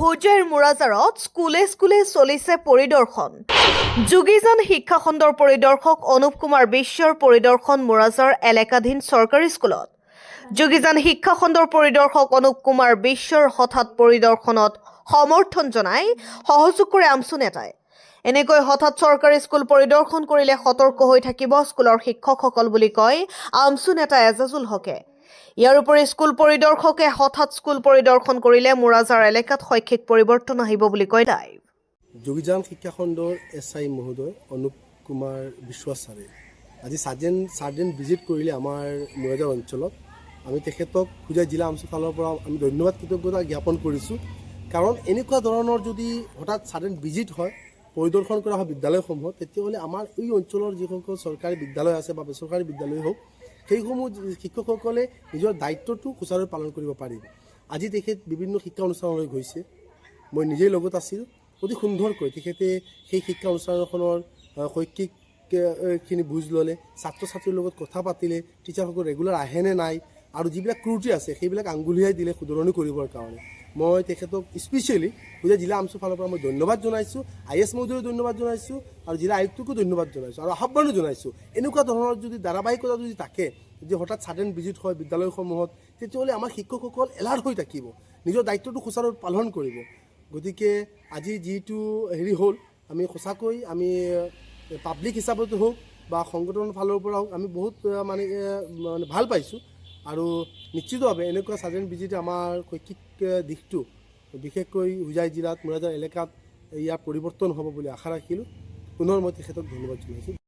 হোজাইৰ মুৰাজাৰত স্কুলে স্কুলে চলিছে পৰিদৰ্শন। যোগীজান শিক্ষা খণ্ডৰ পৰিদৰ্শক অনুপ কুমাৰ বিশ্বৰ পৰিদৰ্শন মুৰাজাৰ এলেকাধীন চৰকাৰী স্কুলত। যোগীজান শিক্ষা খণ্ডৰ পৰিদৰ্শক অনুপ কুমাৰ বিশ্বৰ হঠাৎ পৰিদৰ্শনত সমৰ্থন জনাই সহযোগ কৰে আমচু নেতাই। এনেকৈ হঠাৎ চৰকাৰী স্কুল পৰিদৰ্শন কৰিলে সতৰ্ক হৈ থাকিব স্কুলৰ শিক্ষকসকল বুলি কয় আমচু নেতা এজাজুল হকে। ইয়াৰ উপৰি স্কুল পৰিদৰ্শকে হঠাৎ স্কুল পৰিদৰ্শন কৰিলে মুৰাজাৰ এলেকাত শৈক্ষিক পৰিৱৰ্তন আহিব বুলি কয় তাই। যোগীজান শিক্ষা খণ্ডৰ SI মহোদয় অনুপ কুমাৰ বিশ্বাস ছাৰে আজি সাৰ্ডেন ভিজিট কৰিলে আমাৰ মুৰাজাৰ অঞ্চলত। আমি তেখেতক হোজাই জিলা আমচু ফালৰ পৰা আমি ধন্যবাদ কৃতজ্ঞতা জ্ঞাপন কৰিছোঁ। কাৰণ এনেকুৱা ধৰণৰ যদি হঠাৎ সাৰ্ডেন ভিজিট হয়, পৰিদৰ্শন কৰা হয় বিদ্যালয়সমূহত, তেতিয়াহ'লে আমাৰ এই অঞ্চলৰ যিসকল চৰকাৰী বিদ্যালয় আছে বা বেচৰকাৰী বিদ্যালয় হওক, সেইসমূহ শিক্ষকসকলে নিজৰ দায়িত্বটো সুচাৰুৰূপে পালন কৰিব পাৰিব। আজি তেখেত বিভিন্ন শিক্ষা অনুষ্ঠানলৈ গৈছে, মই নিজেই লগত আছিলোঁ। অতি সুন্দৰকৈ তেখেতে সেই শিক্ষা অনুষ্ঠানখনৰ শৈক্ষিকখিনি বুজ ল'লে, ছাত্ৰ ছাত্ৰীৰ লগত কথা পাতিলে, টিচাৰসকল ৰেগুলাৰ আহেনে নাই, আৰু যিবিলাক ক্ৰুটি আছে সেইবিলাক আঙুলিয়াই দিলে শুধৰণি কৰিবৰ কাৰণে। মই তেখেতক স্পেচিয়েলি হোজাই জিলা আমচু ফালৰ পৰা মই ধন্যবাদ জনাইছোঁ, IS মহোদয়ক ধন্যবাদ জনাইছোঁ, আৰু জিলা আয়ুক্তকো ধন্যবাদ জনাইছোঁ, আৰু আহ্বানো জনাইছোঁ। এনেকুৱা ধৰণৰ যদি ধাৰাবাহিকতা যদি থাকে, যে হঠাৎ ছাডেন ভিজিট হয় বিদ্যালয়সমূহত, তেতিয়াহ'লে আমাৰ শিক্ষকসকল এলাৰ্ট হৈ থাকিব, নিজৰ দায়িত্বটো সুচাৰুৰূপে পালন কৰিব। গতিকে আজি যিটো হ'ল, আমি সঁচাকৈ আমি পাব্লিক হিচাপতো হওক বা সংগঠনৰ ফালৰ পৰা হওক, আমি বহুত মানে ভাল পাইছোঁ। আৰু নিশ্চিতভাৱে এনেকুৱা ছাডেন ভিজিটে আমাৰ শৈক্ষিক দিশটো বিশেষকৈ হোজাই জিলাত মুৰাজাৰ এলেকাত ইয়াৰ পৰিৱৰ্তন হ'ব বুলি আশা ৰাখিলোঁ। পুনৰ মই তেখেতক ধন্যবাদ জনাইছোঁ।